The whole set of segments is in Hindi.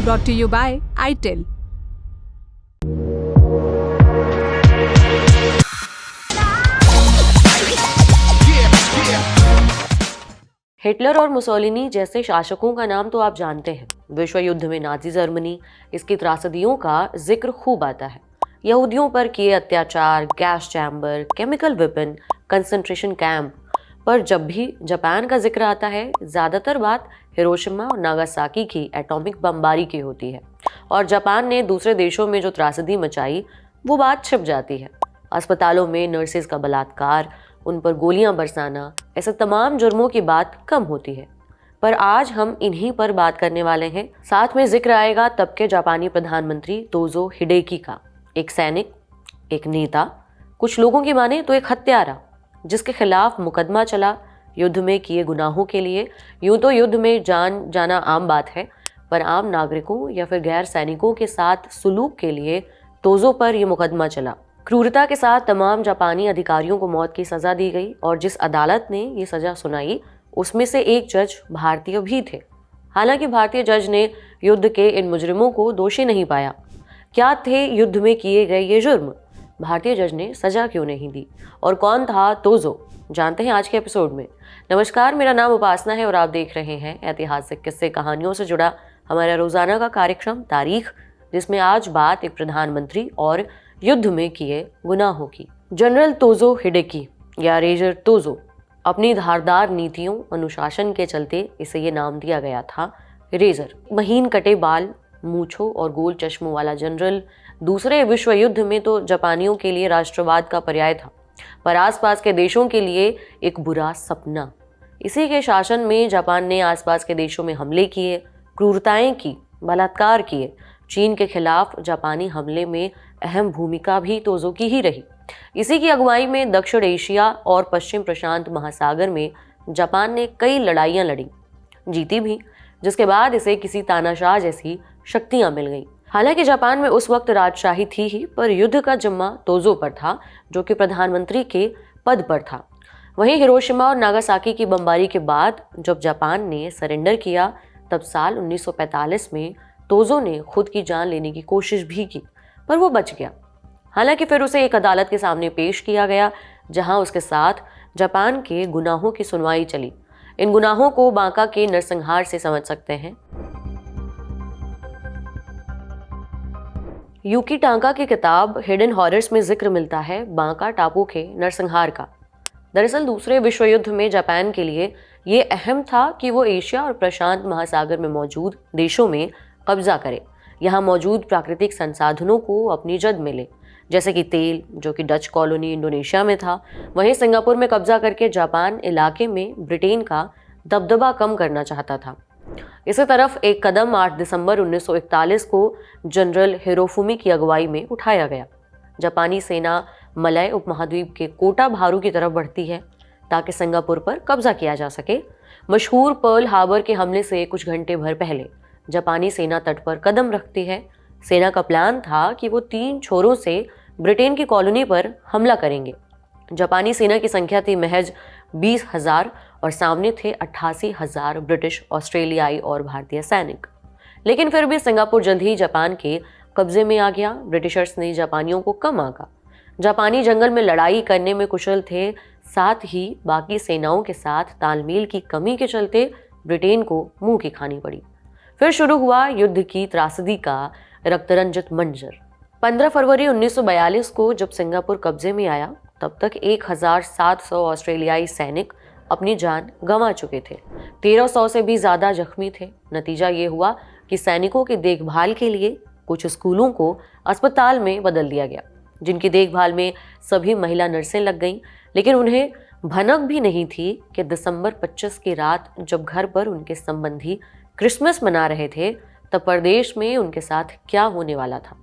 brought to you by ITEL. Hitler और मुसोलिनी जैसे शासकों का नाम तो आप जानते हैं। विश्व युद्ध में नाजी जर्मनी, इसकी त्रासदियों का जिक्र खूब आता है। यहूदियों पर किए अत्याचार, gas chamber, chemical weapon, concentration camp. पर जब भी जापान का जिक्र आता है, ज़्यादातर बात हिरोशिमा और नागासाकी की एटॉमिक बमबारी की होती है और जापान ने दूसरे देशों में जो त्रासदी मचाई वो बात छिप जाती है। अस्पतालों में नर्सेज का बलात्कार, उन पर गोलियां बरसाना, ऐसे तमाम जुर्मों की बात कम होती है। पर आज हम इन्हीं पर बात करने वाले हैं। साथ में जिक्र आएगा तब के जापानी प्रधानमंत्री तोजो हिडेकी का, एक सैनिक, एक नेता, कुछ लोगों की माने तो एक हत्यारा, जिसके खिलाफ मुकदमा चला युद्ध में किए गुनाहों के लिए। यूं तो युद्ध में जान जाना आम बात है, पर आम नागरिकों या फिर गैर सैनिकों के साथ सुलूक के लिए तोजो पर यह मुकदमा चला। क्रूरता के साथ तमाम जापानी अधिकारियों को मौत की सजा दी गई और जिस अदालत ने ये सजा सुनाई उसमें से एक जज भारतीय भी थे। हालांकि भारतीय जज ने युद्ध के इन मुजरिमों को दोषी नहीं पाया। क्या थे युद्ध में किए गए ये जुर्म? भारतीय जज ने सजा क्यों नहीं दी? और कौन था तोजो? जानते हैं आज के एपिसोड में। नमस्कार, मेरा नाम उपासना है और आप देख रहे हैं ऐतिहासिक किस्से कहानियों से जुड़ा हमारा रोजाना का कार्यक्रम तारीख, जिसमें आज बात एक प्रधानमंत्री और युद्ध में किए गुनाहों की। जनरल तोजो हिडेकी या रेजर तोजो, अपनी धारदार नीतियों, अनुशासन के चलते इसे ये नाम दिया गया था रेजर। महीन कटे बाल, मूंछों और गोल चश्मों वाला जनरल दूसरे विश्व युद्ध में तो जापानियों के लिए राष्ट्रवाद का पर्याय था, पर आसपास के देशों के लिए एक बुरा सपना। इसी के शासन में जापान ने आसपास के देशों में हमले किए, क्रूरताएं की, बलात्कार किए। चीन के खिलाफ जापानी हमले में अहम भूमिका भी तोजो की ही रही। इसी की अगुवाई में दक्षिण एशिया और पश्चिम प्रशांत महासागर में जापान ने कई लड़ाइयां लड़ी, जीती भी, जिसके बाद इसे किसी तानाशाह जैसी शक्तियां मिल गई। हालांकि जापान में उस वक्त राजशाही थी ही, पर युद्ध का जिम्मा तोजो पर था, जो कि प्रधानमंत्री के पद पर था। वहीं हिरोशिमा और नागासाकी की बमबारी के बाद जब जापान ने सरेंडर किया, तब साल 1945 में तोजो ने खुद की जान लेने की कोशिश भी की, पर वो बच गया। हालांकि फिर उसे एक अदालत के सामने पेश किया गया, जहां उसके साथ जापान के गुनाहों की सुनवाई चली। इन गुनाहों को बांका के नरसंहार से समझ सकते हैं। यूकी टांका की किताब हिडन हॉरर्स में जिक्र मिलता है बांका टापू के नरसंहार का। दरअसल दूसरे विश्व युद्ध में जापान के लिए ये अहम था कि वो एशिया और प्रशांत महासागर में मौजूद देशों में कब्जा करे, यहाँ मौजूद प्राकृतिक संसाधनों को अपनी जद में ले, जैसे कि तेल, जो कि डच कॉलोनी इंडोनेशिया में था। वहीं सिंगापुर में कब्जा करके जापान इलाके में ब्रिटेन का दबदबा कम करना चाहता था। इसी तरफ एक कदम 8 दिसंबर 1941 को जनरल हिरोफुमी की अगुवाई में उठाया गया। जापानी सेना मलय उपमहाद्वीप के कोटा भारू की तरफ बढ़ती है ताकि सिंगापुर पर कब्जा किया जा सके। मशहूर पर्ल हार्बर के हमले से कुछ घंटे भर पहले जापानी सेना तट पर कदम रखती है। सेना का प्लान था कि वो 3 छोरों से ब्रिटेन की कॉलोनी पर हमला करेंगे। जापानी सेना की संख्या थी महज 20,000 और सामने थे 88,000 ब्रिटिश, ऑस्ट्रेलियाई और भारतीय सैनिक। लेकिन फिर भी सिंगापुर जल्द ही जापान के कब्जे में आ गया। ब्रिटिशर्स ने जापानियों को कम आंका। जापानी जंगल में लड़ाई करने में कुशल थे, साथ ही बाकी सेनाओं के साथ तालमेल की कमी के चलते ब्रिटेन को मुंह की खानी पड़ी। फिर शुरू हुआ युद्ध की त्रासदी का रक्तरंजित मंजर। 15 फरवरी 1942 को जब सिंगापुर कब्जे में आया, तब तक 1,700 ऑस्ट्रेलियाई सैनिक अपनी जान गंवा चुके थे। 1,300 से भी ज़्यादा जख्मी थे। नतीजा ये हुआ कि सैनिकों की देखभाल के लिए कुछ स्कूलों को अस्पताल में बदल दिया गया, जिनकी देखभाल में सभी महिला नर्सें लग गईं। लेकिन उन्हें भनक भी नहीं थी कि दिसंबर 25 की रात जब घर पर उनके संबंधी क्रिसमस मना रहे थे, तब प्रदेश में उनके साथ क्या होने वाला था।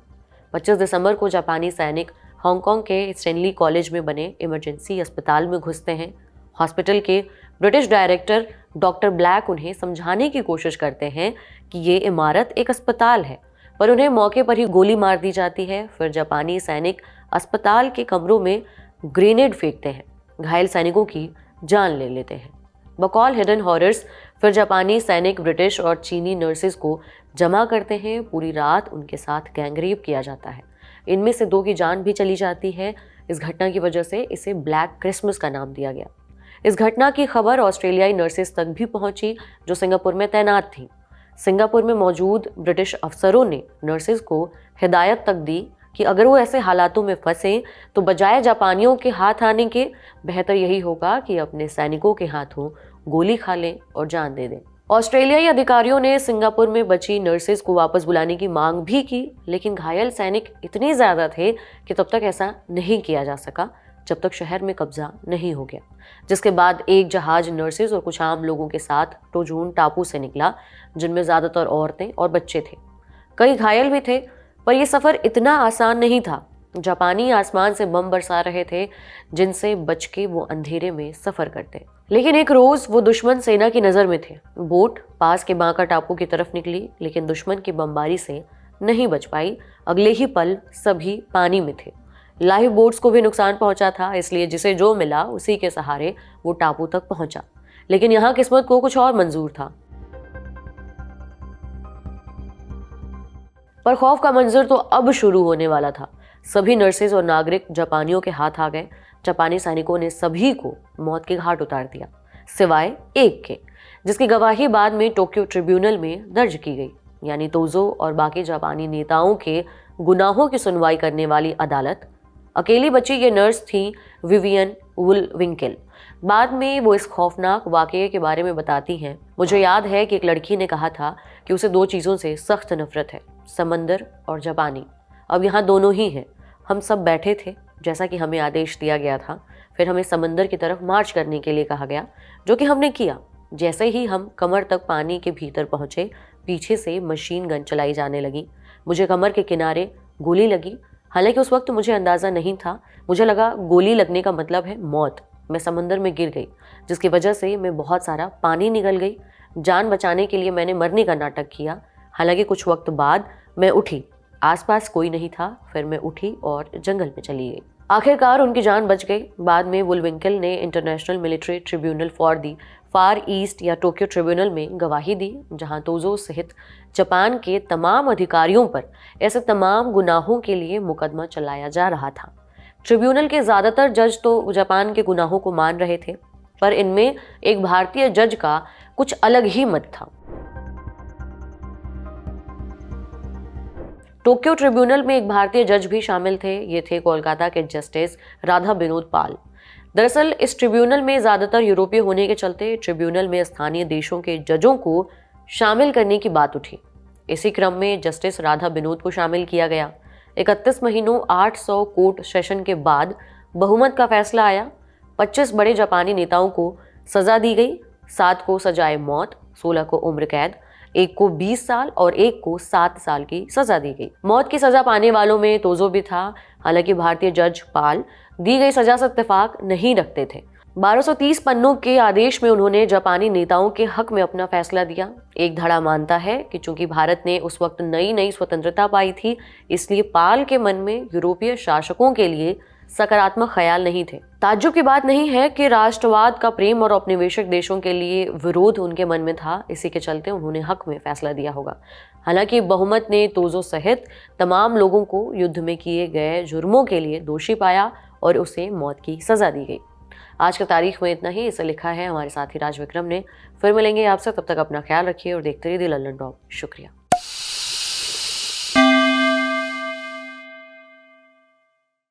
25 दिसंबर को जापानी सैनिक हांगकांग के स्टैनली कॉलेज में बने इमरजेंसी अस्पताल में घुसते हैं। हॉस्पिटल के ब्रिटिश डायरेक्टर डॉक्टर ब्लैक उन्हें समझाने की कोशिश करते हैं कि ये इमारत एक अस्पताल है, पर उन्हें मौके पर ही गोली मार दी जाती है। फिर जापानी सैनिक अस्पताल के कमरों में ग्रेनेड फेंकते हैं, घायल सैनिकों की जान ले लेते हैं। बकौल हिडन हॉरर्स फिर जापानी सैनिक ब्रिटिश और चीनी नर्सेज को जमा करते हैं। पूरी रात उनके साथ गैंगरेप किया जाता है। इनमें से 2 की जान भी चली जाती है। इस घटना की वजह से इसे ब्लैक क्रिसमस का नाम दिया गया। इस घटना की खबर ऑस्ट्रेलियाई नर्सेज तक भी पहुंची जो सिंगापुर में तैनात थीं। सिंगापुर में मौजूद ब्रिटिश अफसरों ने नर्सेज को हिदायत तक दी कि अगर वो ऐसे हालातों में फंसे तो बजाय जापानियों के हाथ आने के बेहतर यही होगा कि अपने सैनिकों के हाथों गोली खा लें और जान दे दें। ऑस्ट्रेलियाई अधिकारियों ने सिंगापुर में बची नर्सेज को वापस बुलाने की मांग भी की, लेकिन घायल सैनिक इतने ज्यादा थे कि तब तक ऐसा नहीं किया जा सका जब तक शहर में कब्जा नहीं हो गया। जिसके बाद एक जहाज नर्सेज और कुछ आम लोगों के साथ टोजून टापू से निकला, जिनमें ज्यादातर औरतें और बच्चे थे। कई घायल भी थे, पर यह सफर इतना आसान नहीं था। जापानी आसमान से बम बरसा रहे थे जिनसे बच के वो अंधेरे में सफर करते। लेकिन एक रोज वो दुश्मन सेना की नजर में थे। बोट पास के बांका टापू की तरफ निकली, लेकिन दुश्मन की बमबारी से नहीं बच पाई। अगले ही पल सभी पानी में थे। लाइफ बोट्स को भी नुकसान पहुंचा था, इसलिए जिसे जो मिला उसी के सहारे वो टापू तक पहुंचा। लेकिन यहाँ किस्मत को कुछ और मंजूर था। पर खौफ का मंजर तो अब शुरू होने वाला था। सभी नर्सेज और नागरिक जापानियों के हाथ आ गए। जापानी सैनिकों ने सभी को मौत के घाट उतार दिया, सिवाय एक के, जिसकी गवाही बाद में टोक्यो ट्रिब्यूनल में दर्ज की गई। यानी तोजो और बाकी जापानी नेताओं के गुनाहों की सुनवाई करने वाली अदालत। अकेली बची ये नर्स थी विवियन वुलविंकेल। बाद में वो इस खौफनाक वाकये के बारे में बताती हैं। मुझे याद है कि एक लड़की ने कहा था कि उसे 2 चीज़ों से सख्त नफरत है, समंदर और जापानी। अब यहाँ दोनों ही हैं। हम सब बैठे थे जैसा कि हमें आदेश दिया गया था। फिर हमें समंदर की तरफ मार्च करने के लिए कहा गया, जो कि हमने किया। जैसे ही हम कमर तक पानी के भीतर पहुंचे, पीछे से मशीन गन चलाई जाने लगी। मुझे कमर के किनारे गोली लगी। हालांकि उस वक्त मुझे अंदाज़ा नहीं था। मुझे लगा गोली लगने का मतलब है मौत। मैं समंदर में गिर गई, जिसकी वजह से मैं बहुत सारा पानी निगल गई। जान बचाने के लिए मैंने मरने का नाटक किया। हालांकि कुछ वक्त बाद मैं उठी। आसपास कोई नहीं था। फिर मैं उठी और जंगल में चली गई। आखिरकार उनकी जान बच गई। बाद में वुलविंकेल ने international military tribunal for the far east या टोक्यो ट्रिब्यूनल में गवाही दी, जहां तोजो सहित जापान के तमाम अधिकारियों पर ऐसे तमाम गुनाहों के लिए मुकदमा चलाया जा रहा था। ट्रिब्यूनल के ज़्यादातर जज तो जापान के गुनाहों को मान रहे थे, पर इनमें एक भारतीय जज का कुछ अलग ही मत था। टोक्यो ट्रिब्यूनल में एक भारतीय जज भी शामिल थे। ये थे कोलकाता के जस्टिस राधा विनोद पाल। दरअसल इस ट्रिब्यूनल में ज़्यादातर यूरोपीय होने के चलते ट्रिब्यूनल में स्थानीय देशों के जजों को शामिल करने की बात उठी। इसी क्रम में जस्टिस राधा विनोद को शामिल किया गया। 31 महीनों 800 कोर्ट सेशन के बाद बहुमत का फैसला आया। 25 बड़े जापानी नेताओं को सजा दी गई। 7 को सजाए मौत, 16 को उम्र कैद, 1 को 20 साल और 1 को 7 साल की सजा दी गई। मौत की सजा पाने वालों में तोजो भी था। हालांकि भारतीय जज पाल दी गई सजा से इत्तेफाक नहीं रखते थे। 1230 पन्नों के आदेश में उन्होंने जापानी नेताओं के हक में अपना फैसला दिया। एक धड़ा मानता है कि चूंकि भारत ने उस वक्त नई नई स्वतंत्रता पाई थी, इसलिए पाल के मन में यूरोपीय शासकों के लिए सकारात्मक ख्याल नहीं थे। ताज्जुब की बात नहीं है कि राष्ट्रवाद का प्रेम और औपनिवेशिक देशों के लिए विरोध उनके मन में था। इसी के चलते उन्होंने हक में फैसला दिया होगा। हालांकि बहुमत ने तोजो सहित तमाम लोगों को युद्ध में किए गए जुर्मों के लिए दोषी पाया और उसे मौत की सजा दी गई। आज की तारीख में इतना ही। इसे लिखा है हमारे साथी राज विक्रम ने। फिर मिलेंगे आपसे, तब तक अपना ख्याल रखिए और देखते रहिए द लंदन ड्रॉप। शुक्रिया।